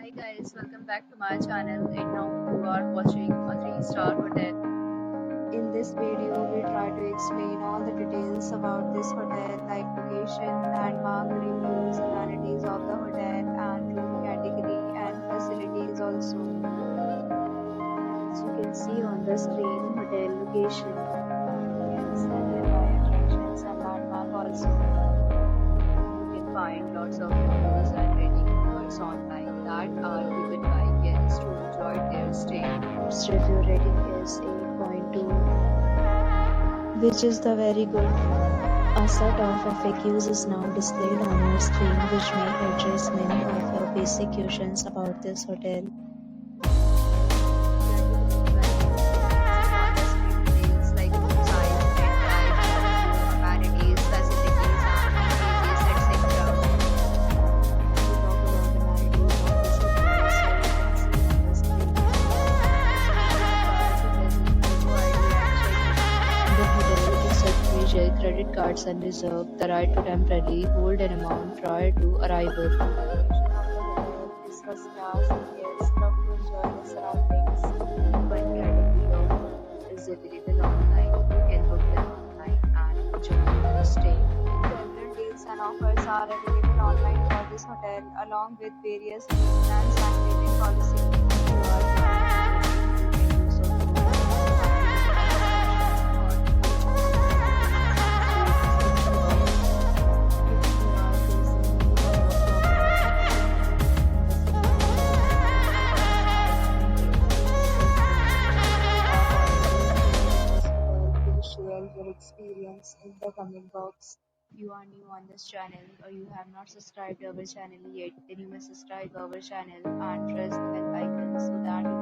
Hi guys, welcome back to my channel and now you are watching a 3-star hotel. In this video, we try to explain all the details about this hotel like location, landmark, reviews, amenities of the hotel and room category and facilities also. As you can see on the screen, hotel location, yes, and nearby attractions and landmark also. You can find lots of reviews and rating numbers online that are given by guests who enjoyed their stay. Its review rating is 8.2, which is the very good. A set of FAQs is now displayed on your screen, which may address many of your basic questions about this hotel. Details like room size, bed type, amenities, facilities, and packages, etc. We talk about amenities of this hotel, so you can see on the screen. The hotel accepts major credit cards and reserves the right to temporarily hold an amount prior to arrival. Is first class and guests love to enjoy the surroundings. One category of rooms is available online. You can book them online and enjoy your stay. Different deals and offers are available online for this hotel, along with various meal plans and payment policy. If you are planning to visit, you can do so through the share your experience in the comment box. If you are new on this channel or you have not subscribed our channel yet, then you must subscribe our channel and press the bell icon so that you